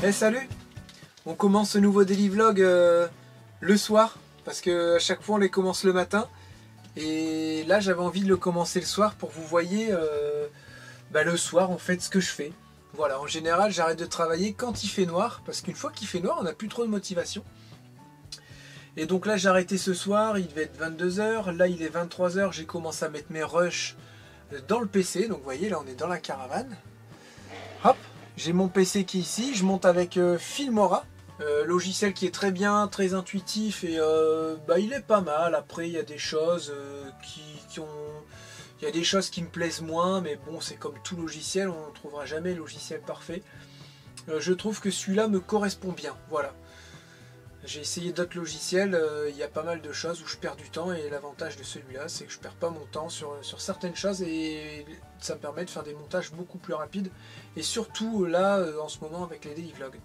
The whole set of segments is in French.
Hey, salut! On commence ce nouveau daily vlog le soir, parce que à chaque fois on les commence le matin. Et là j'avais envie de le commencer le soir pour que vous voyez le soir en fait ce que je fais. Voilà, en général j'arrête de travailler quand il fait noir, parce qu'une fois qu'il fait noir on n'a plus trop de motivation. Et donc là j'ai arrêté ce soir, il devait être 22 h, là il est 23 h, j'ai commencé à mettre mes rushs dans le PC. Donc vous voyez là on est dans la caravane. Hop! J'ai mon PC qui est ici, je monte avec Filmora, logiciel qui est très bien, très intuitif et il est pas mal. Après il y a des choses il y a des choses qui me plaisent moins, mais bon c'est comme tout logiciel, on ne trouvera jamais le logiciel parfait. Je trouve que celui-là me correspond bien, voilà. J'ai essayé d'autres logiciels, il y a pas mal de choses où je perds du temps et l'avantage de celui-là c'est que je perds pas mon temps sur certaines choses et ça me permet de faire des montages beaucoup plus rapides et surtout là en ce moment avec les daily vlogs.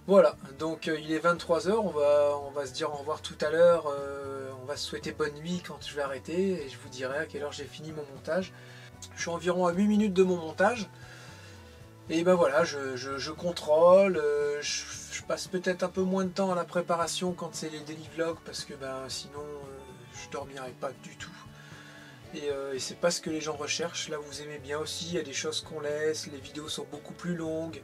Voilà, donc il est 23 h, on va se dire au revoir tout à l'heure, on va se souhaiter bonne nuit quand je vais arrêter et je vous dirai à quelle heure j'ai fini mon montage. Je suis environ à 8 minutes de mon montage. Et ben voilà, je contrôle, je passe peut-être un peu moins de temps à la préparation quand c'est les daily vlogs parce que sinon je dormirai pas du tout. Et c'est pas ce que les gens recherchent. Là vous aimez bien aussi, il y a des choses qu'on laisse, les vidéos sont beaucoup plus longues.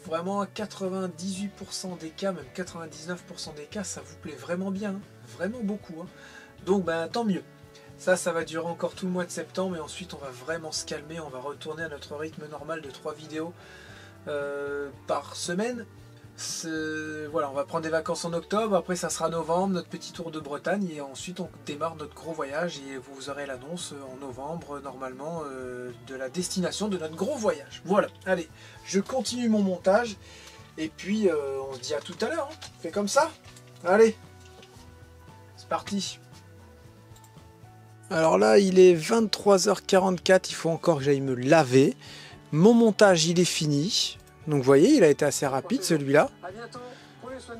Vraiment à 98% des cas, même 99% des cas, ça vous plaît vraiment bien, hein, vraiment beaucoup. Hein. Donc tant mieux. Ça va durer encore tout le mois de septembre et ensuite on va vraiment se calmer, on va retourner à notre rythme normal de 3 vidéos par semaine. Voilà, on va prendre des vacances en octobre, après ça sera novembre, notre petit tour de Bretagne et ensuite on démarre notre gros voyage et vous aurez l'annonce en novembre normalement de la destination de notre gros voyage. Voilà, allez, je continue mon montage et puis on se dit à tout à l'heure, hein. On fait comme ça. Allez, c'est parti. Alors là, il est 23 h 44, il faut encore que j'aille me laver. Mon montage, il est fini. Donc vous voyez, il a été assez rapide celui-là.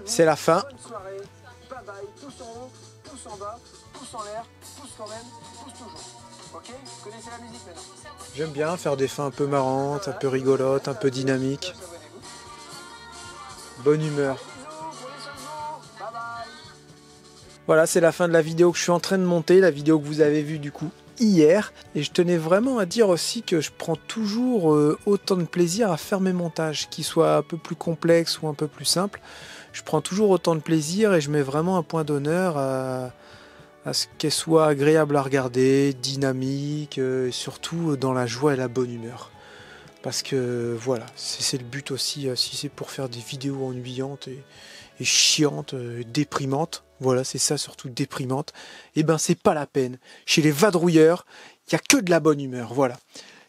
C'est la fin. J'aime bien faire des fins un peu marrantes, un peu rigolotes, un peu dynamiques. Bonne humeur. Voilà, c'est la fin de la vidéo que je suis en train de monter, la vidéo que vous avez vue du coup hier. Et je tenais vraiment à dire aussi que je prends toujours autant de plaisir à faire mes montages, qu'ils soient un peu plus complexes ou un peu plus simples. Je prends toujours autant de plaisir et je mets vraiment un point d'honneur à ce qu'elle soit agréable à regarder, dynamique, et surtout dans la joie et la bonne humeur. Parce que voilà, c'est le but aussi, si c'est pour faire des vidéos ennuyantes et chiantes, déprimantes, voilà, c'est ça surtout, déprimante, et c'est pas la peine. Chez les vadrouilleurs, il n'y a que de la bonne humeur, voilà.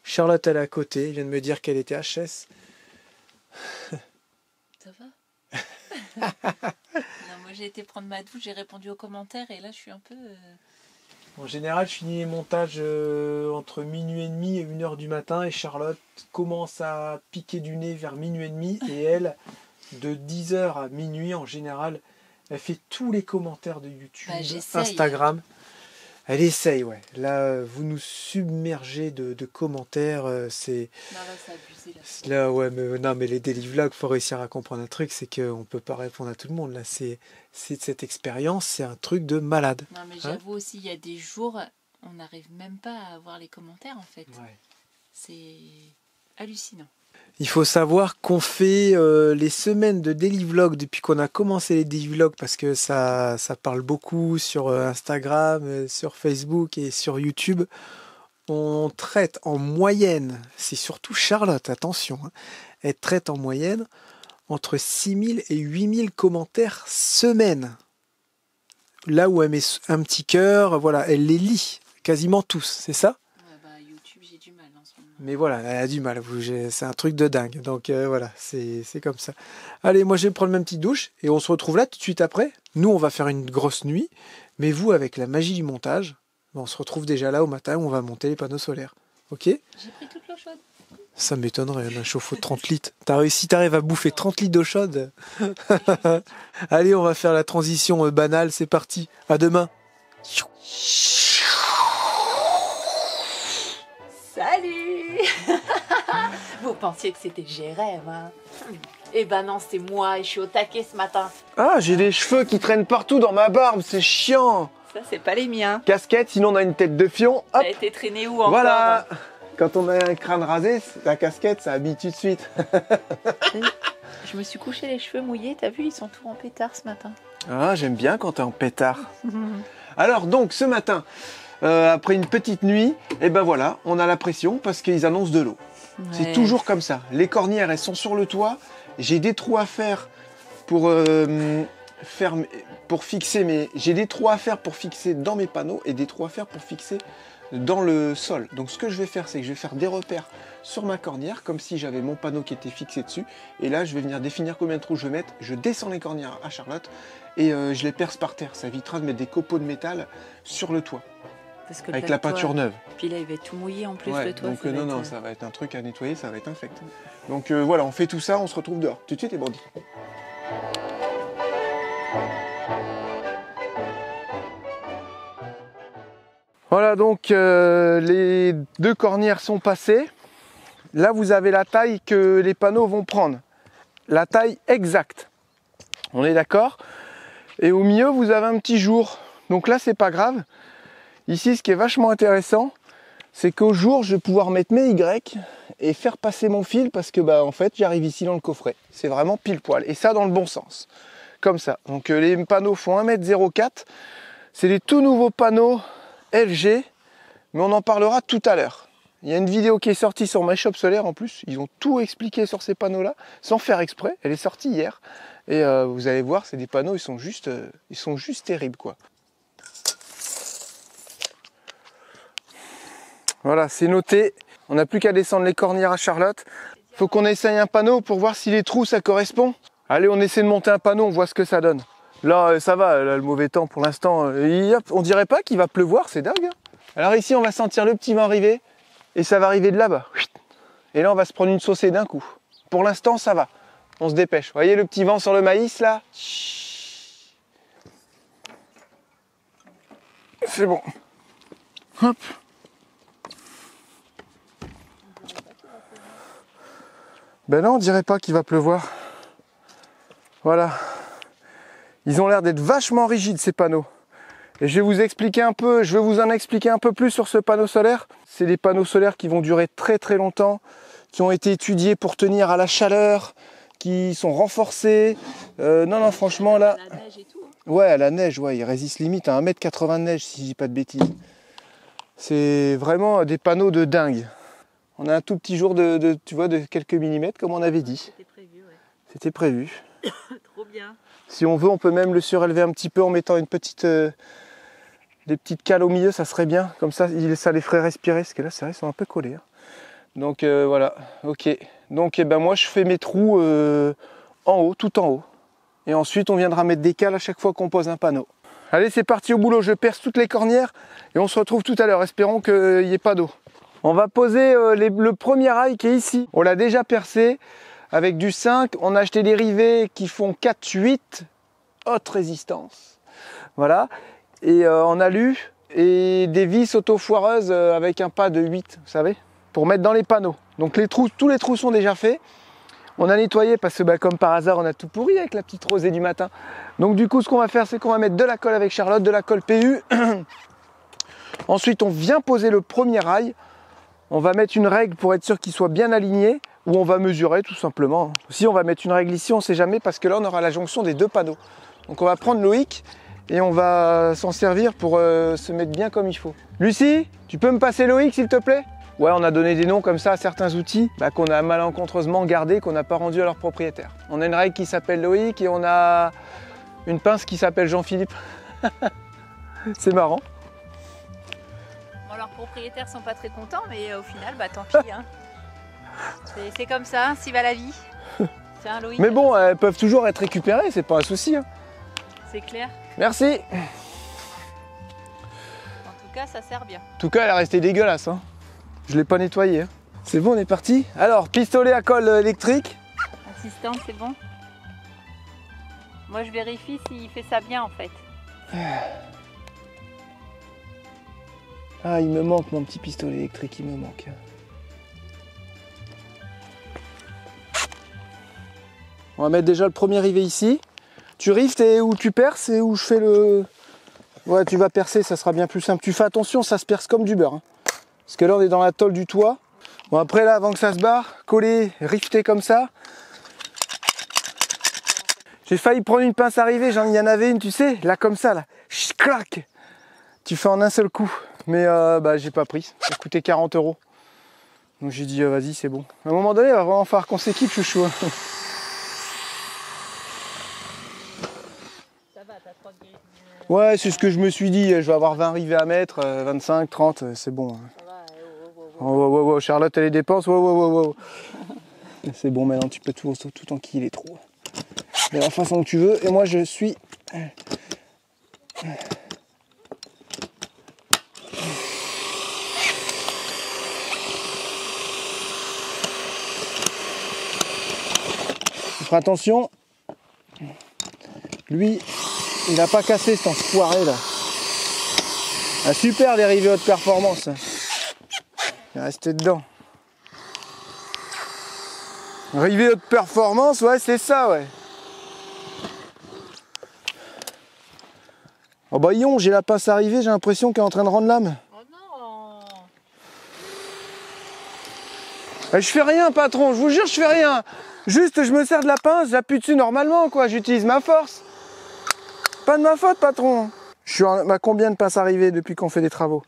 Charlotte, elle est à côté, elle vient de me dire qu'elle était HS. Ça va? Non, moi j'ai été prendre ma douche, j'ai répondu aux commentaires et là je suis un peu... En général, je finis les montages entre minuit et demi et 1 h du matin et Charlotte commence à piquer du nez vers minuit et demi et elle, de 10 h à minuit en général, elle fait tous les commentaires de YouTube, Instagram. Elle essaye, ouais. Là, vous nous submergez de commentaires. C'est... Non, là, c'est abusé. Là, ouais, mais non, mais les daily vlogs, faut réussir à comprendre un truc, c'est qu'on peut pas répondre à tout le monde. Là, c'est cette expérience, c'est un truc de malade. Non, mais j'avoue aussi, il y a des jours, on n'arrive même pas à voir les commentaires, en fait. Ouais. C'est hallucinant. Il faut savoir qu'on fait les semaines de daily vlog depuis qu'on a commencé les daily vlogs parce que ça parle beaucoup sur Instagram, sur Facebook et sur YouTube. On traite en moyenne, c'est surtout Charlotte, attention, hein, elle traite en moyenne entre 6000 et 8000 commentaires semaine. Là où elle met un petit cœur, voilà, elle les lit quasiment tous, c'est ça ? YouTube, j'ai du mal en ce moment. Mais voilà, elle a du mal, c'est un truc de dingue. Donc voilà, c'est comme ça. Allez, moi je vais prendre ma petite douche et on se retrouve là tout de suite après. Nous, on va faire une grosse nuit, mais vous, avec la magie du montage, on se retrouve déjà là au matin où on va monter les panneaux solaires. Ok ? J'ai pris toute l'eau chaude. Ça m'étonnerait, un chauffe-eau de 30 litres. Si t'arrives à bouffer 30 litres d'eau chaude. Allez, on va faire la transition banale, c'est parti. À demain. Salut. Vous pensiez que c'était Jérém, hein? Eh ben non, c'est moi et je suis au taquet ce matin. Ah, j'ai des cheveux qui traînent partout dans ma barbe, c'est chiant. Ça, c'est pas les miens. Casquette, sinon on a une tête de fion. Hop, T'as été traîné où encore? voilà. Quand on a un crâne rasé, la casquette, ça habille tout de suite. Je me suis couché les cheveux mouillés, t'as vu, ils sont tout en pétard ce matin. Ah, j'aime bien quand t'es en pétard. Alors donc, ce matin, après une petite nuit, et ben voilà, on a la pression parce qu'ils annoncent de l'eau. Ouais. C'est toujours comme ça. Les cornières, elles sont sur le toit. J'ai des trous à faire pour fixer mes... J'ai des trous à faire pour fixer dans mes panneaux et des trous à faire pour fixer dans le sol. Donc ce que je vais faire, c'est que je vais faire des repères sur ma cornière, comme si j'avais mon panneau qui était fixé dessus. Et là, je vais venir définir combien de trous je vais mettre. Je descends les cornières à Charlotte et je les perce par terre. Ça évitera de mettre des copeaux de métal sur le toit. Parce que Avec la peinture neuve. Puis là, il va être tout mouillé en plus Ouais, le toit. donc non, ça va être un truc à nettoyer, ça va être infect. Donc voilà, on fait tout ça, on se retrouve dehors. Tout de suite, les bandits. Voilà, donc les deux cornières sont passées. Là, vous avez la taille que les panneaux vont prendre. La taille exacte. On est d'accord? Et au milieu, vous avez un petit jour. Donc là, c'est pas grave. Ici, ce qui est vachement intéressant, c'est qu'au jour, je vais pouvoir mettre mes Y et faire passer mon fil parce que, en fait, j'arrive ici dans le coffret. C'est vraiment pile poil. Et ça, dans le bon sens. Comme ça. Donc, les panneaux font 1,04 m. C'est des tout nouveaux panneaux LG, mais on en parlera tout à l'heure. Il y a une vidéo qui est sortie sur My Shop Solaire en plus. Ils ont tout expliqué sur ces panneaux-là, sans faire exprès. Elle est sortie hier. Et vous allez voir, c'est des panneaux, ils sont juste terribles, quoi. Voilà, c'est noté. On n'a plus qu'à descendre les cornières à Charlotte. Faut qu'on essaye un panneau pour voir si les trous, ça correspond. Allez, on essaie de monter un panneau, on voit ce que ça donne. Là, ça va, là, le mauvais temps pour l'instant. On dirait pas qu'il va pleuvoir, c'est dingue. Hein. Alors ici, on va sentir le petit vent arriver. Et ça va arriver de là-bas. Et là, on va se prendre une saucée d'un coup. Pour l'instant, ça va. On se dépêche. Vous voyez le petit vent sur le maïs, là? C'est bon. Hop. Ben non, on dirait pas qu'il va pleuvoir. Voilà. Ils ont l'air d'être vachement rigides, ces panneaux. Et je vais vous expliquer un peu, je vais vous en expliquer un peu plus sur ce panneau solaire. C'est des panneaux solaires qui vont durer très très longtemps, qui ont été étudiés pour tenir à la chaleur, qui sont renforcés. Non, franchement, là... La neige et tout. Ouais, à la neige, ouais, ils résistent limite à 1,80 m de neige, si je dis pas de bêtises. C'est vraiment des panneaux de dingue. On a un tout petit jour tu vois, de quelques millimètres, comme on avait dit. C'était prévu, ouais. C'était prévu. Trop bien. Si on veut, on peut même le surélever un petit peu en mettant des petites cales au milieu, ça serait bien. Comme ça, ça les ferait respirer, parce que là, c'est vrai, ils sont un peu collés. Hein. Donc voilà, ok. Donc moi, je fais mes trous en haut, tout en haut. Et ensuite, on viendra mettre des cales à chaque fois qu'on pose un panneau. Allez, c'est parti au boulot, je perce toutes les cornières et on se retrouve tout à l'heure. Espérons qu'il n'y ait pas d'eau. On va poser le premier rail qui est ici. On l'a déjà percé avec du 5. On a acheté des rivets qui font 4-8, haute résistance. Voilà. Et en alu et des vis auto-foireuses avec un pas de 8, vous savez, pour mettre dans les panneaux. Donc tous les trous sont déjà faits. On a nettoyé parce que comme par hasard, on a tout pourri avec la petite rosée du matin. Donc du coup, ce qu'on va faire, c'est qu'on va mettre de la colle avec Charlotte, de la colle PU. Ensuite, on vient poser le premier rail. On va mettre une règle pour être sûr qu'il soit bien aligné, ou on va mesurer tout simplement. Si on va mettre une règle ici, on ne sait jamais, parce que là, on aura la jonction des deux panneaux. Donc on va prendre Loïc et on va s'en servir pour se mettre bien comme il faut. Lucie, tu peux me passer Loïc, s'il te plaît? Ouais, on a donné des noms comme ça à certains outils qu'on a malencontreusement gardés, qu'on n'a pas rendus à leur propriétaire. On a une règle qui s'appelle Loïc et on a une pince qui s'appelle Jean-Philippe. C'est marrant. Bon, leurs propriétaires sont pas très contents, mais au final, tant pis. Hein. C'est comme ça, s'y va la vie. Tiens, Loïc. Mais bon, elles peuvent toujours être récupérées, c'est pas un souci. Hein. C'est clair. Merci. En tout cas, ça sert bien. En tout cas, elle est restée dégueulasse. Hein. Je l'ai pas nettoyée. Hein. C'est bon, on est parti. Alors, pistolet à colle électrique. Assistante, c'est bon? Moi, je vérifie s'il fait ça bien, en fait. Ah, il me manque mon petit pistolet électrique, il me manque. On va mettre déjà le premier rivet ici. Tu riftes et où tu perces et où je fais le... Ouais, tu vas percer, ça sera bien plus simple. Tu fais attention, ça se perce comme du beurre. Hein. Parce que là, on est dans la tôle du toit. Bon, après là, avant que ça se barre, coller, rifter comme ça. J'ai failli prendre une pince à rivet, il y en avait une, tu sais, là comme ça, là. Clac. Tu fais en un seul coup. Mais bah, j'ai pas pris. Ça coûtait 40 €. Donc j'ai dit, vas-y, c'est bon. À un moment donné, il va vraiment falloir qu'on s'équipe, chouchou. Ça va, t'as 3 grilles. Ouais, c'est ce que je me suis dit. Je vais avoir 20 rivets à mettre, 25, 30, c'est bon. Ça va, Oh, Charlotte, elle les dépense. Oh. C'est bon, maintenant tu peux tout enquiller les trous. De la façon que tu veux. Et moi, je suis... Faire attention. Lui, il n'a pas cassé cet enfoiré là. Ah, super, des rivets haute performance. Il est resté dedans. Rivet haute performance, ouais, c'est ça, ouais. Oh bah yon, j'ai la pince à rivet, j'ai l'impression qu'elle est en train de rendre l'âme. Oh non. Je fais rien, patron, je vous jure, je fais rien. Juste, je me sers de la pince, j'appuie dessus normalement, quoi. J'utilise ma force. Pas de ma faute, patron. Je suis à combien de pinces à rivet depuis qu'on fait des travaux?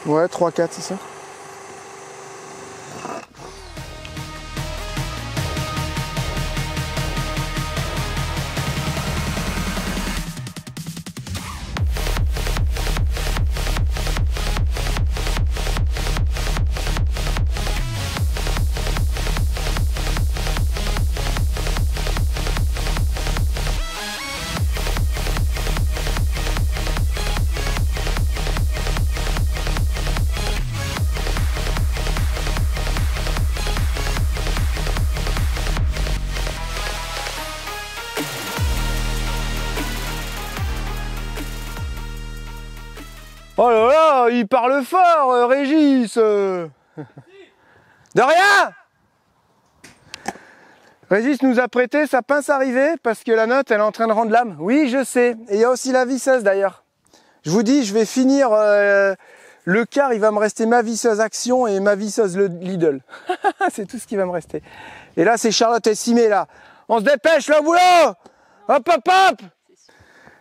Ouais, 3-4, c'est ça. Oh là là, il parle fort, Régis. De rien. Régis nous a prêté sa pince à rivet parce que la note, elle est en train de rendre l'âme. Oui, je sais. Et il y a aussi la visseuse d'ailleurs. Je vous dis, je vais finir le quart, il va me rester ma visseuse Action et ma visseuse Lidl. C'est tout ce qui va me rester. Et là, c'est Charlotte estimée là. On se dépêche, là au boulot. Hop, hop, hop.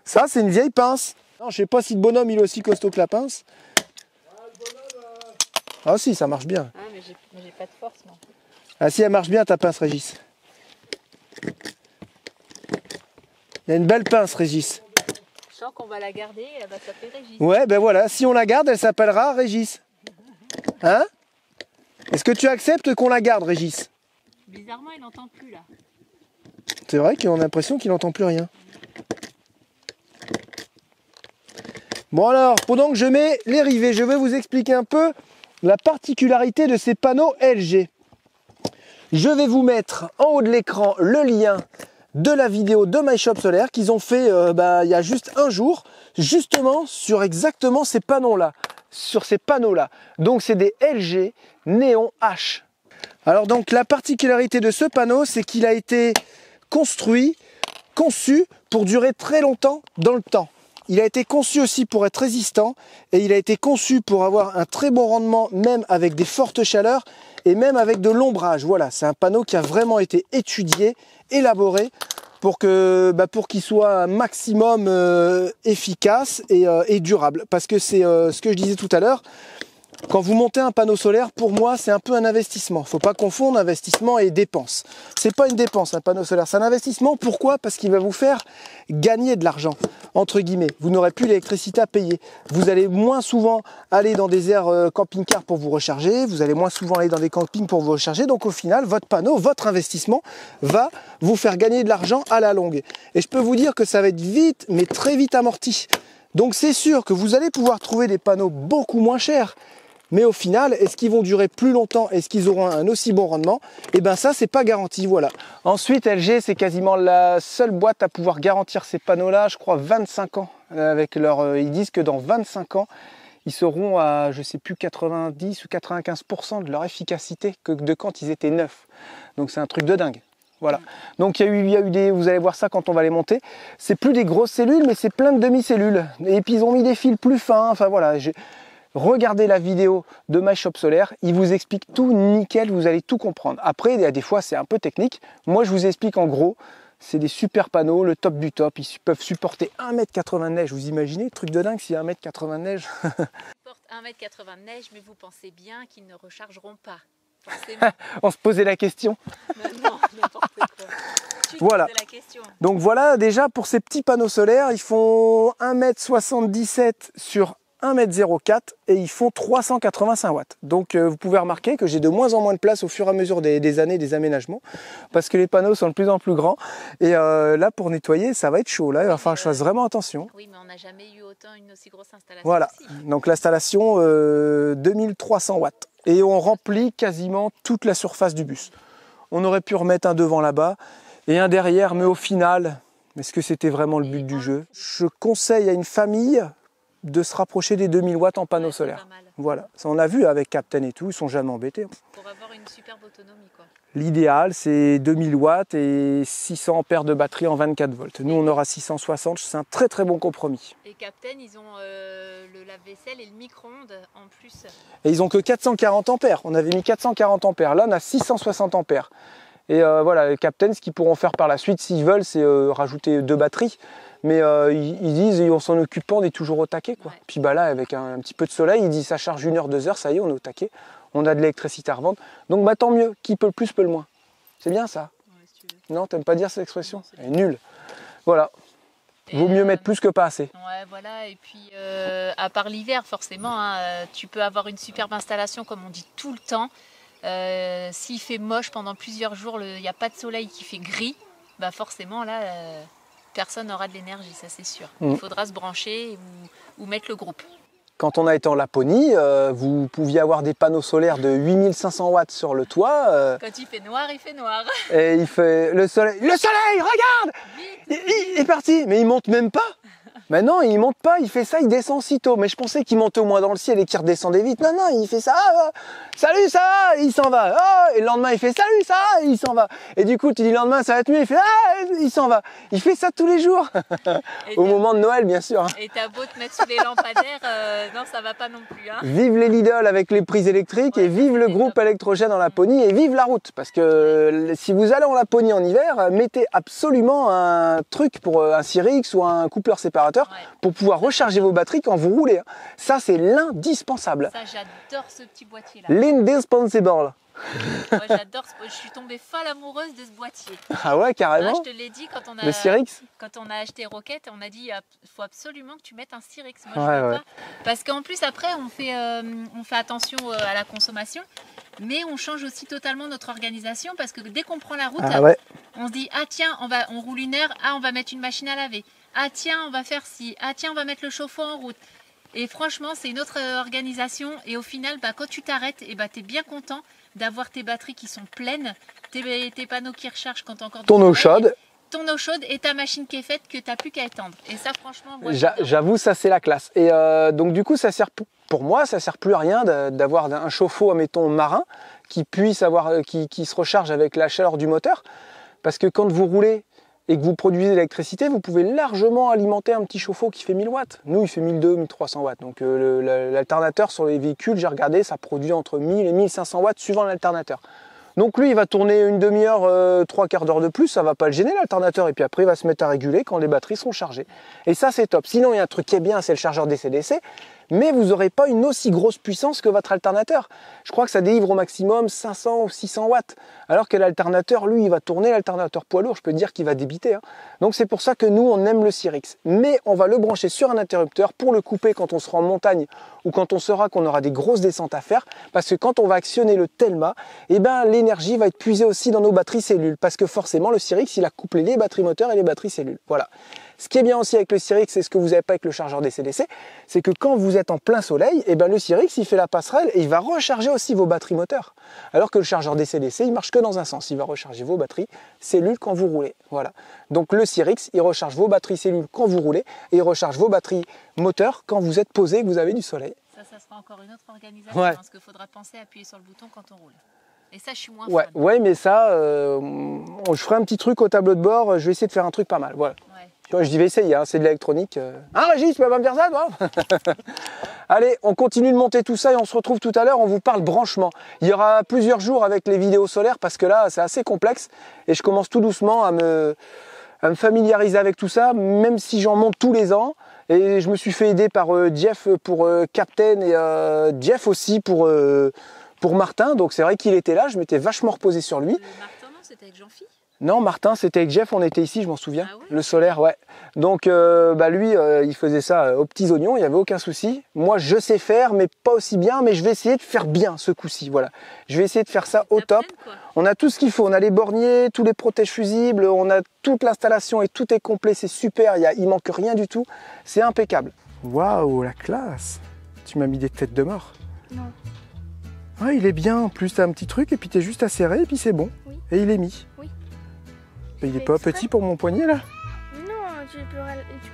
Ça, c'est une vieille pince. Non, je sais pas si le bonhomme il est aussi costaud que la pince. Ah si, ça marche bien. Ah, mais j'ai pas de force, moi. Ah si, elle marche bien ta pince, Régis. Il y a une belle pince, Régis. Je sens qu'on va la garder et elle va s'appeler Régis. Ouais, ben voilà, si on la garde, elle s'appellera Régis. Hein? Est-ce que tu acceptes qu'on la garde, Régis? Bizarrement, il n'entend plus là. C'est vrai qu'on a l'impression qu'il n'entend plus rien. Bon alors, pendant que je mets les rivets, je vais vous expliquer un peu la particularité de ces panneaux LG. Je vais vous mettre en haut de l'écran le lien de la vidéo de My Shop Solaire qu'ils ont fait il y a juste un jour, justement sur exactement ces panneaux-là. Sur ces panneaux-là. Donc c'est des LG Néon H. Alors donc la particularité de ce panneau, c'est qu'il a été conçu pour durer très longtemps dans le temps. Il a été conçu aussi pour être résistant et il a été conçu pour avoir un très bon rendement même avec des fortes chaleurs et même avec de l'ombrage. Voilà, c'est un panneau qui a vraiment été étudié, élaboré pour qu'il soit un maximum efficace et durable. Parce que c'est ce que je disais tout à l'heure, quand vous montez un panneau solaire, pour moi, c'est un peu un investissement. Il ne faut pas confondre investissement et dépense. Ce n'est pas une dépense, un panneau solaire. C'est un investissement. Pourquoi? Parce qu'il va vous faire gagner de l'argent, entre guillemets. Vous n'aurez plus l'électricité à payer. Vous allez moins souvent aller dans des aires camping-car pour vous recharger. Vous allez moins souvent aller dans des campings pour vous recharger. Donc au final, votre panneau, votre investissement va vous faire gagner de l'argent à la longue. Et je peux vous dire que ça va être vite, mais très vite amorti. Donc c'est sûr que vous allez pouvoir trouver des panneaux beaucoup moins chers. Mais au final, est-ce qu'ils vont durer plus longtemps? Est-ce qu'ils auront un aussi bon rendement? Eh bien ça, c'est pas garanti, voilà. Ensuite, LG, c'est quasiment la seule boîte à pouvoir garantir ces panneaux-là, je crois 25 ans. Avec leur, ils disent que dans 25 ans, ils seront à, je sais plus, 90 ou 95% de leur efficacité que de quand ils étaient neufs. Donc c'est un truc de dingue. Voilà. Donc il y a eu des, vous allez voir ça quand on va les monter. C'est plus des grosses cellules, mais c'est plein de demi-cellules. Et puis ils ont mis des fils plus fins. Enfin voilà. Regardez la vidéo de My Shop Solaire, il vous explique tout nickel, vous allez tout comprendre. Après, il y a des fois c'est un peu technique. Moi je vous explique en gros, c'est des super panneaux, le top du top. Ils peuvent supporter 1,80 m de neige. Vous imaginez, truc de dingue s'il y a 1,80 m de neige. Ils supportent 1,80 m de neige, mais vous pensez bien qu'ils ne rechargeront pas. Forcément. On se posait la question. Non, n'importe quoi. Voilà. La question. Donc voilà, déjà pour ces petits panneaux solaires, ils font 1,77 m sur 1,04 m et ils font 385 watts. Donc vous pouvez remarquer que j'ai de moins en moins de place au fur et à mesure des années, des aménagements, parce que les panneaux sont de plus en plus grands. Et là, pour nettoyer, ça va être chaud. Là, il va falloir que je fasse vraiment attention. Oui, mais on n'a jamais eu autant une aussi grosse installation. Voilà, aussi. donc l'installation 2300 watts. Et on remplit quasiment toute la surface du bus. On aurait pu remettre un devant là-bas et un derrière, mais au final, est-ce que c'était vraiment le but du jeu? Je conseille à une famille de se rapprocher des 2000 watts en panneaux solaires. Voilà, ça on l'a vu avec Captain et tout, ils sont jamais embêtés. Pour avoir une superbe autonomie, quoi. L'idéal, c'est 2000 watts et 600 ampères de batterie en 24 volts. Nous, on aura 660, c'est un très très bon compromis. Et Captain, ils ont le lave-vaisselle et le micro-ondes en plus. Et ils ont que 440 ampères. On avait mis 440 ampères. Là, on a 660 ampères. Et voilà, les Captain, ce qu'ils pourront faire par la suite, s'ils veulent, c'est rajouter 2 batteries. Mais ils disent, on s'en occupe pas, on est toujours au taquet, quoi. Ouais. Puis bah là, avec un petit peu de soleil, ils disent, ça charge 1 heure, 2 heures, ça y est, on est au taquet. On a de l'électricité à revendre. Donc bah tant mieux, qui peut le plus peut le moins. C'est bien ça. Ouais, si tu veux. Non, t'aimes pas dire cette expression? Elle est nulle. Voilà. Vaut mieux mettre plus que pas assez. Ouais, voilà. Et puis, à part l'hiver, forcément, hein, tu peux avoir une superbe installation, comme on dit tout le temps. S'il fait moche pendant plusieurs jours, il n'y a pas de soleil qui fait gris, bah forcément, là, personne n'aura de l'énergie, ça c'est sûr. Il faudra se brancher ou mettre le groupe. Quand on a été en Laponie, vous pouviez avoir des panneaux solaires de 8500 watts sur le toit. Quand il fait noir, il fait noir. Et il fait le soleil, regarde, il est parti, mais il monte même pas. Mais non, il monte pas, il fait ça, il descend sitôt. Mais je pensais qu'il montait au moins dans le ciel et qu'il redescendait vite. Non, non, il fait ça, salut ça, il s'en va. Oh, et le lendemain, il fait salut ça, il s'en va. Et du coup, tu dis le lendemain, ça va être mieux, il fait il s'en va. Il fait ça tous les jours. Au moment de Noël, bien sûr. Et t'as beau te mettre sous les lampadaires, non, ça va pas non plus. Hein. Vive les Lidl avec les prises électriques, ouais, et vive le groupe électrogène en Laponie et vive la route. Parce que si vous allez en Laponie en hiver, mettez absolument un truc pour un Cyrix ou un coupleur séparateur. Ouais. Pour pouvoir recharger vos batteries quand vous roulez. Ça, c'est l'indispensable. Ça, j'adore ce petit boîtier-là. L'indispensable. Moi, j'adore. Je suis tombée folle amoureuse de ce boîtier. Ah ouais, carrément. Là, je te l'ai dit quand on a. Le Cyrix. Quand on a acheté Rocket, on a dit il faut absolument que tu mettes un Cyrix. Moi, je veux pas. Parce qu'en plus, après, on fait attention à la consommation. Mais on change aussi totalement notre organisation parce que dès qu'on prend la route, on se dit ah tiens, on roule 1 heure, on va mettre une machine à laver. Ah tiens, on va faire ci. Ah tiens, on va mettre le chauffe-eau en route. Et franchement, c'est une autre organisation. Et au final, quand tu t'arrêtes, tu es bien content d'avoir tes batteries qui sont pleines, tes panneaux qui rechargent quand encore ton eau chaude. Ton eau chaude et ta machine qui est faite que tu n'as plus qu'à étendre. Et ça, franchement, moi, j'avoue, ça c'est la classe. Et donc du coup, ça sert pour moi, ça sert plus à rien d'avoir un chauffe-eau, admettons, marin, qui puisse qui se recharge avec la chaleur du moteur. Parce que quand vous roulez et que vous produisez de l'électricité, vous pouvez largement alimenter un petit chauffe-eau qui fait 1000 watts. Nous, il fait 1200, 1300 watts. Donc l'alternateur sur les véhicules, j'ai regardé, ça produit entre 1000 et 1500 watts suivant l'alternateur. Donc lui, il va tourner une demi-heure, 3/4 d'heure de plus, ça va pas le gêner l'alternateur. Et puis après, il va se mettre à réguler quand les batteries sont chargées. Et ça, c'est top. Sinon, il y a un truc qui est bien, c'est le chargeur DC-DC. Mais vous n'aurez pas une aussi grosse puissance que votre alternateur. Je crois que ça délivre au maximum 500 ou 600 watts. Alors que l'alternateur, lui, il va tourner, l'alternateur poids lourd, je peux te dire qu'il va débiter. Hein. Donc c'est pour ça que nous, on aime le Cyrix. Mais on va le brancher sur un interrupteur pour le couper quand on sera en montagne ou quand on saura qu'on aura des grosses descentes à faire. Parce que quand on va actionner le Telma, eh ben, l'énergie va être puisée aussi dans nos batteries cellules. Parce que forcément, le Cyrix, il a couplé les batteries moteurs et les batteries cellules. Voilà. Ce qui est bien aussi avec le Cyrix, c'est ce que vous n'avez pas avec le chargeur DC-DC, c'est que quand vous êtes en plein soleil, eh ben le Cyrix, il fait la passerelle et il va recharger aussi vos batteries moteurs. Alors que le chargeur DC-DC, il marche que dans un sens. Il va recharger vos batteries cellules quand vous roulez. Voilà. Donc le Cyrix, il recharge vos batteries cellules quand vous roulez et il recharge vos batteries moteurs quand vous êtes posé et que vous avez du soleil. Ça sera encore une autre organisation, Ouais. parce qu'il faudra penser à appuyer sur le bouton quand on roule. Et ça, je suis moins Ouais, fan. ouais, mais ça, je ferai un petit truc au tableau de bord, je vais essayer de faire un truc pas mal, voilà. Ouais. Tu vois, je vais essayer, hein, c'est de l'électronique. Ah Régis, tu vas pas me dire ça, toi? Allez, on continue de monter tout ça et on se retrouve tout à l'heure, on vous parle branchement. Il y aura plusieurs jours avec les vidéos solaires parce que là, c'est assez complexe et je commence tout doucement à me familiariser avec tout ça, même si j'en monte tous les ans. Et je me suis fait aider par Jeff pour Captain et Jeff aussi pour Martin. Donc c'est vrai qu'il était là, je m'étais vachement reposé sur lui. Le Martin, non, c'était avec Jean-Phi. Non, Martin, c'était avec Jeff, on était ici, je m'en souviens. Ah ouais? Le solaire, ouais. Donc lui, il faisait ça aux petits oignons, il n'y avait aucun souci. Moi, je sais faire, mais pas aussi bien, mais je vais essayer de faire bien ce coup-ci, voilà. Je vais essayer de faire ça au top. Quoi. On a tout ce qu'il faut, on a les borniers, tous les protèges fusibles, on a toute l'installation et tout est complet, c'est super, il manque rien du tout, c'est impeccable. Waouh, la classe! Tu m'as mis des têtes de mort. Non. Ouais, il est bien, en plus t'as un petit truc et puis t'es juste à serrer et puis c'est bon. Oui. Et il est mis. Oui. Mais il est Fais pas exprès. petit pour mon poignet là? Non, tu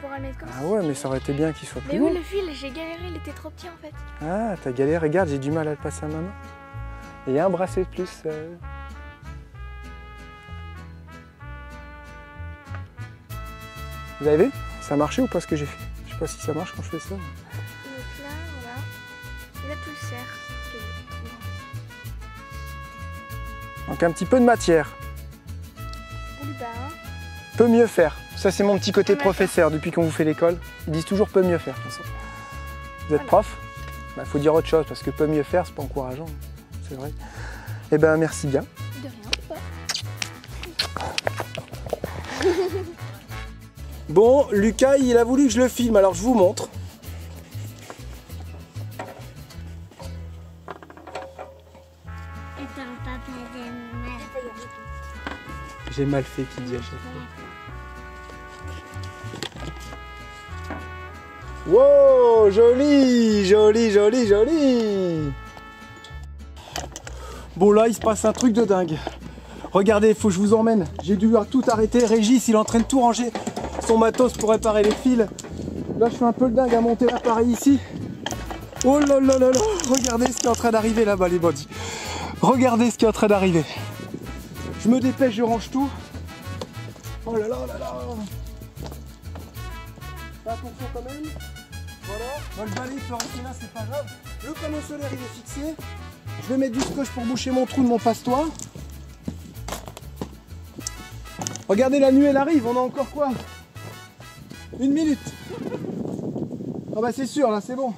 pourras le mettre comme ça. Ah ouais, mais ça aurait été bien qu'il soit plus Mais long. oui, le fil, j'ai galéré, il était trop petit en fait. Ah, t'as galéré, regarde, j'ai du mal à le passer à ma main. Et il y a un bracelet de plus. Vous avez vu? Ça a marché ou pas ce que j'ai fait? Je sais pas si ça marche quand je fais ça. Donc là, voilà. Et là, tu le serres. Donc un petit peu de matière. Ou le bas. Peut mieux faire. Ça c'est mon petit côté Ah, d'accord. professeur depuis qu'on vous fait l'école. Ils disent toujours peut mieux faire. de toute façon. Vous êtes Voilà. prof? Bah, faut dire autre chose parce que peut mieux faire c'est pas encourageant. C'est vrai. Eh ben merci bien. De rien, pas. Bon, Lucas, il a voulu que je le filme, alors je vous montre. J'ai mal fait, qui dit à chaque fois. Wow, joli, joli, joli, joli. Bon, là, il se passe un truc de dingue. Regardez, il faut que je vous emmène. J'ai dû tout arrêter. Régis, il est en train de tout ranger. Son matos pour réparer les fils. Là, je fais un peu le dingue à monter l'appareil ici. Oh là là là là. Regardez ce qui est en train d'arriver là-bas, les bandits. Regardez ce qui est en train d'arriver. Je me dépêche, je range tout. Oh là là là là. Fais attention quand même. Voilà. Bon, le balai peut rester là, c'est pas grave. Le panneau solaire, il est fixé. Je vais mettre du scotch pour boucher mon trou de mon passe-toit. Regardez, la nuit elle arrive, on a encore quoi? 1 minute. Ah bah c'est sûr, là c'est bon.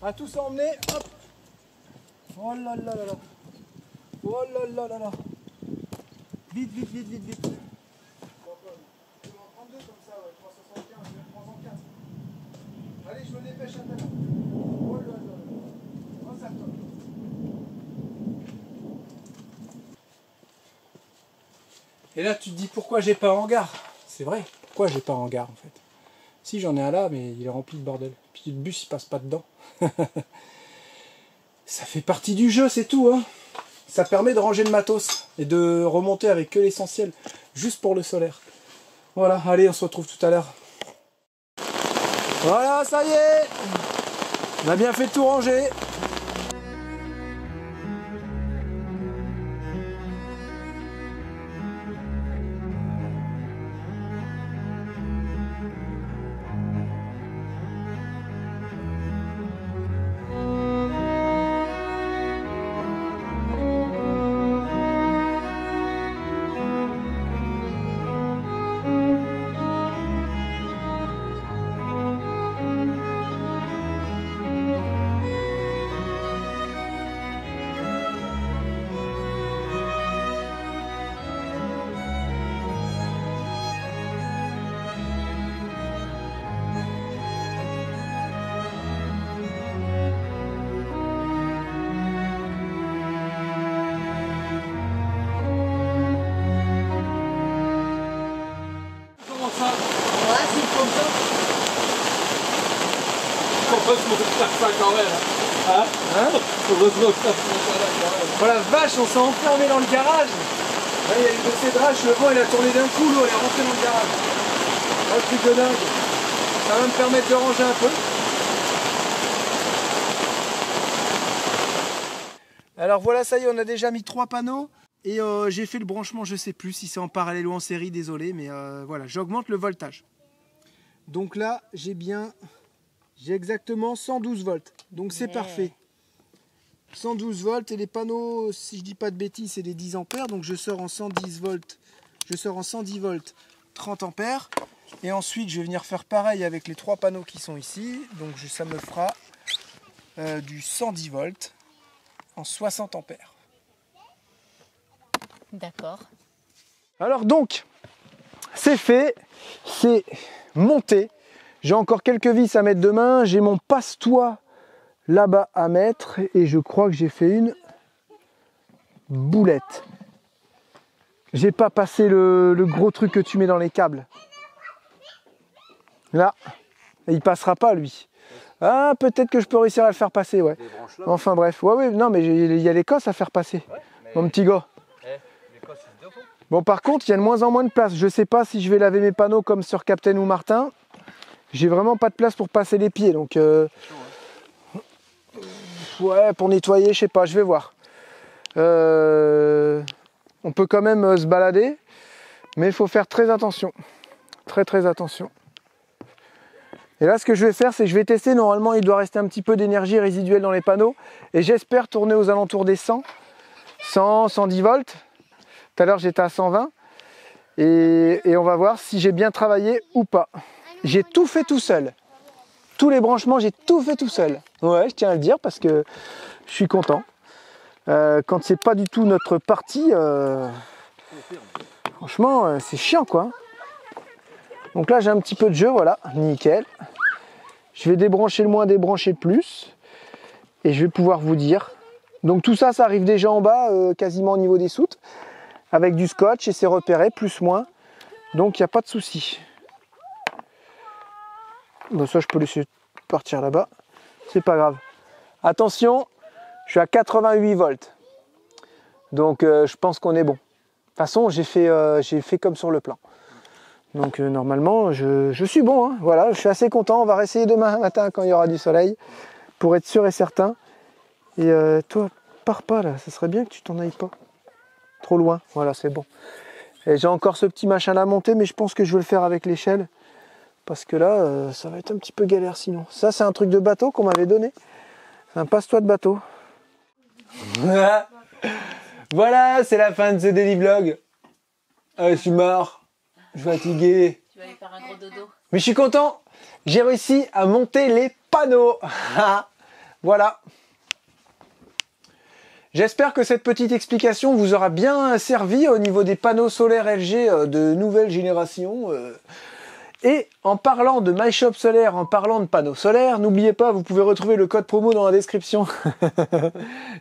À tout ça emmener, hop. Oh là là là là. Oh là là là là. Vite, vite, vite, vite, vite. Je vais en prendre 2 comme ça, ouais. 375, je vais prendre en 4. Allez, je me dépêche un peu. Oh là là là. Oh ça tombe. Et là, tu te dis pourquoi j'ai pas un hangar? C'est vrai, pourquoi j'ai pas un hangar en fait? Si, j'en ai un là, mais il est rempli de bordel. Puis le bus, il passe pas dedans. Ça fait partie du jeu, c'est tout. Hein. Ça permet de ranger le matos et de remonter avec que l'essentiel, juste pour le solaire. Voilà, allez, on se retrouve tout à l'heure. Voilà, ça y est! On a bien fait de tout ranger. Oh la vache, on s'est enfermé dans le garage. Là, il y a eu de ces draches, le vent il a tourné d'un coup, l'eau elle est rentrée dans le garage. Oh, le truc de dingue. Ça va me permettre de ranger un peu. Alors voilà, ça y est, on a déjà mis 3 panneaux. Et j'ai fait le branchement, je sais plus si c'est en parallèle ou en série, désolé, mais voilà, j'augmente le voltage. Donc là, j'ai exactement 112 volts. Donc c'est parfait. 112 volts et les panneaux, si je dis pas de bêtises, c'est des 10 ampères. Donc je sors en 110 volts, 30 ampères. Et ensuite, je vais venir faire pareil avec les 3 panneaux qui sont ici. Donc ça me fera du 110 volts en 60 ampères. D'accord. Alors donc, c'est fait, c'est monté. J'ai encore quelques vis à mettre demain. J'ai mon passe-toit là-bas à mettre. Et je crois que j'ai fait une boulette. J'ai pas passé le gros truc que tu mets dans les câbles. Là, il passera pas lui. Ah, peut-être que je peux réussir à le faire passer, ouais. Enfin bref, ouais, non, mais il y a l'Écosse à faire passer, mon petit gars. Bon, par contre, il y a de moins en moins de place. Je sais pas si je vais laver mes panneaux comme sur Captain ou Martin. J'ai vraiment pas de place pour passer les pieds, donc ouais, pour nettoyer, je sais pas, je vais voir. On peut quand même se balader, mais il faut faire très attention. Très attention. Et là, ce que je vais faire, c'est que je vais tester. Normalement, il doit rester un petit peu d'énergie résiduelle dans les panneaux. Et j'espère tourner aux alentours des 100, 110 volts. Tout à l'heure, j'étais à 120. Et on va voir si j'ai bien travaillé ou pas. J'ai tout fait tout seul. Tous les branchements, j'ai tout fait tout seul. Ouais, je tiens à le dire parce que je suis content. Quand c'est pas du tout notre partie, franchement, c'est chiant, quoi. Donc là, j'ai un petit peu de jeu, voilà, nickel. Je vais débrancher le moins, débrancher le plus. Et je vais pouvoir vous dire. Donc tout ça, ça arrive déjà en bas, quasiment au niveau des soutes. Avec du scotch et c'est repéré, plus moins. Donc il n'y a pas de souci. Bon, ça, je peux laisser partir là-bas. C'est pas grave. Attention, je suis à 88 volts. Donc je pense qu'on est bon. De toute façon, j'ai fait comme sur le plan. Donc normalement, je suis bon. Hein. Voilà, je suis assez content. On va réessayer demain matin quand il y aura du soleil. Pour être sûr et certain. Et toi, pars pas là. Ça serait bien que tu t'en ailles pas. Trop loin. Voilà, c'est bon. Et j'ai encore ce petit machin à monter, mais je pense que je vais le faire avec l'échelle. Parce que là, ça va être un petit peu galère sinon. Ça, c'est un truc de bateau qu'on m'avait donné. C'est un passe-toit de bateau. Voilà, c'est la fin de ce daily vlog. Je suis mort. Je suis fatigué. Tu vas aller faire un gros dodo. Mais je suis content. J'ai réussi à monter les panneaux. Voilà. J'espère que cette petite explication vous aura bien servi au niveau des panneaux solaires LG de nouvelle génération. Et en parlant de My Shop Solaire, en parlant de panneaux solaires, n'oubliez pas, vous pouvez retrouver le code promo dans la description.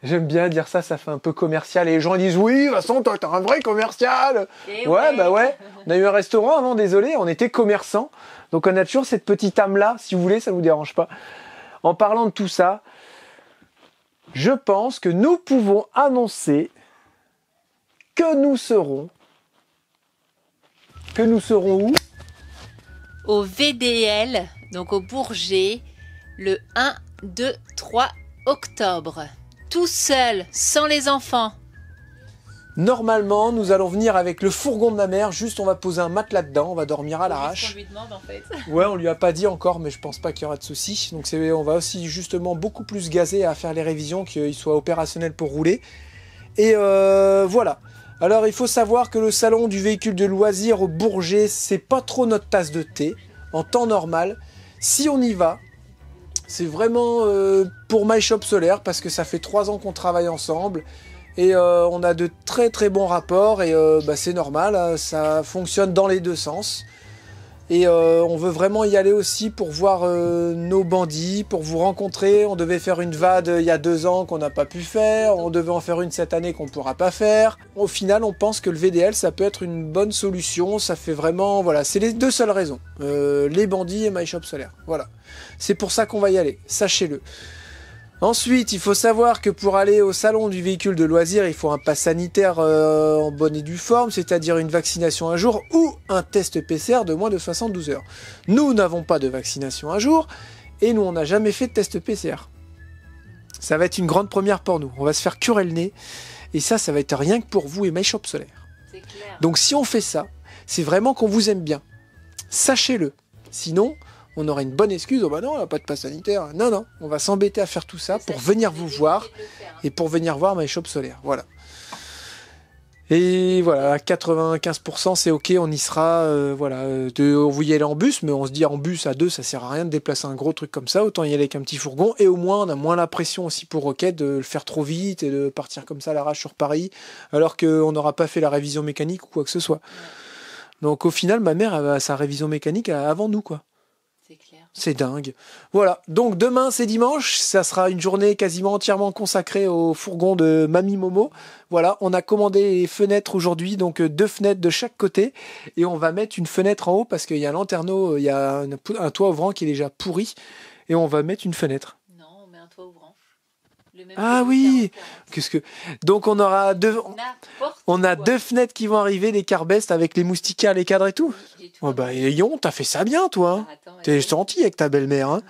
J'aime bien dire ça, ça fait un peu commercial. Et les gens disent, oui, de toute façon, toi, t'es un vrai commercial. Ouais, bah ouais. On a eu un restaurant avant, désolé, on était commerçants. Donc on a toujours cette petite âme-là, si vous voulez, ça vous dérange pas. En parlant de tout ça, je pense que nous pouvons annoncer que nous serons où? Au VDL, donc au Bourget, le 1, 2, 3 octobre. Tout seul, sans les enfants. Normalement, nous allons venir avec le fourgon de ma mère, juste on va poser un matelas dedans, on va dormir à l'arrache. On lui demande en fait. Ouais, on lui a pas dit encore, mais je pense pas qu'il y aura de soucis. Donc on va aussi justement beaucoup plus gazer à faire les révisions, qu'il soit opérationnel pour rouler. Et voilà. Alors il faut savoir que le salon du véhicule de loisirs au Bourget, c'est pas trop notre tasse de thé, en temps normal. Si on y va, c'est vraiment pour My Shop Solaire, parce que ça fait 3 ans qu'on travaille ensemble. Et on a de très très bons rapports et c'est normal, hein, ça fonctionne dans les deux sens. Et on veut vraiment y aller aussi pour voir nos bandits, pour vous rencontrer. On devait faire une VAD il y a 2 ans qu'on n'a pas pu faire, on devait en faire une cette année qu'on ne pourra pas faire. Au final, on pense que le VDL, ça peut être une bonne solution, ça fait vraiment... Voilà, c'est les 2 seules raisons, les bandits et My Shop Solaire. Voilà, c'est pour ça qu'on va y aller, sachez-le. Ensuite, il faut savoir que pour aller au salon du véhicule de loisirs, il faut un pass sanitaire en bonne et due forme, c'est-à-dire une vaccination à jour ou un test PCR de moins de 72 heures. Nous n'avons pas de vaccination à jour et nous, on n'a jamais fait de test PCR. Ça va être une grande première pour nous. On va se faire curer le nez. Et ça va être rien que pour vous et MyShop Solaire. C'est clair. Donc si on fait ça, c'est vraiment qu'on vous aime bien. Sachez-le. Sinon, on aura une bonne excuse. Oh bah non, on n'a pas de passe sanitaire. Non, non, on va s'embêter à faire tout ça pour venir vous voir et pour venir voir MyShop Solaire. Voilà. Et voilà, à 95% c'est ok, on y sera. Voilà, on voulait y aller en bus, mais on se dit en bus à 2, ça sert à rien de déplacer un gros truc comme ça. Autant y aller avec un petit fourgon. Et au moins, on a moins la pression aussi pour Rocket de le faire trop vite et de partir comme ça à l'arrache sur Paris, alors qu'on n'aura pas fait la révision mécanique ou quoi que ce soit. Donc au final, ma mère a sa révision mécanique avant nous, quoi. C'est clair. C'est dingue. Voilà, donc demain c'est dimanche, ça sera une journée quasiment entièrement consacrée au fourgon de Mamie Momo. Voilà, on a commandé les fenêtres aujourd'hui, donc 2 fenêtres de chaque côté, et on va mettre une fenêtre en haut parce qu'il y a un lanterneau, il y a un toit ouvrant qui est déjà pourri, et on va mettre une fenêtre. Non, on met un toit ouvrant. Le même Ah oui, qu'est-ce que... Donc on aura on a 2 fenêtres qui vont arriver, les carbestes avec les moustiquaires, les cadres et tout. Oh bah Yon, t'as fait ça bien toi. T'es gentil avec ta belle-mère. Hein.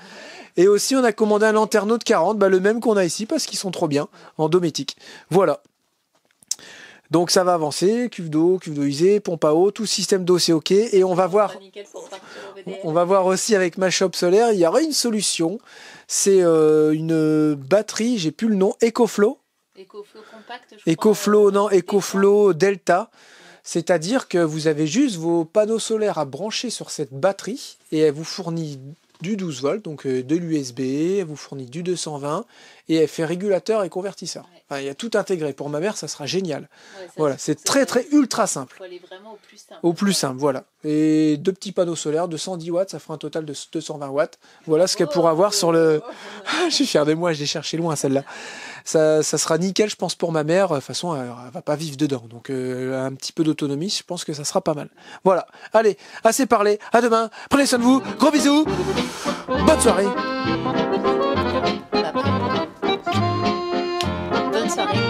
Et aussi on a commandé un lanterneau de 40, bah, le même qu'on a ici parce qu'ils sont trop bien en dométique. Voilà. Donc ça va avancer, cuve d'eau usée, pompe à eau, tout système d'eau c'est ok. Et on va voir aussi avec MyShop Solaire, il y aura une solution. C'est une batterie, j'ai plus le nom, EcoFlow. EcoFlow compact, EcoFlow Delta. C'est-à-dire que vous avez juste vos panneaux solaires à brancher sur cette batterie et elle vous fournit du 12 volts, donc de l'USB, elle vous fournit du 220 et elle fait régulateur et convertisseur. Ouais. Enfin, il y a tout intégré. Pour ma mère, ça sera génial. Ouais, voilà, c'est très ultra simple. Il faut aller vraiment au plus simple. Au plus simple, voilà. Et 2 petits panneaux solaires de 110 watts, ça fera un total de 220 watts. Voilà ce qu'elle pourra avoir sur le... Je suis fier de moi, je l'ai cherché loin celle-là. Ça sera nickel, je pense, pour ma mère. De toute façon, elle va pas vivre dedans. Donc, un petit peu d'autonomie, je pense que ça sera pas mal. Voilà. Allez, assez parlé. À demain. Prenez soin de vous. Gros bisous. Bonne soirée. Bonne soirée.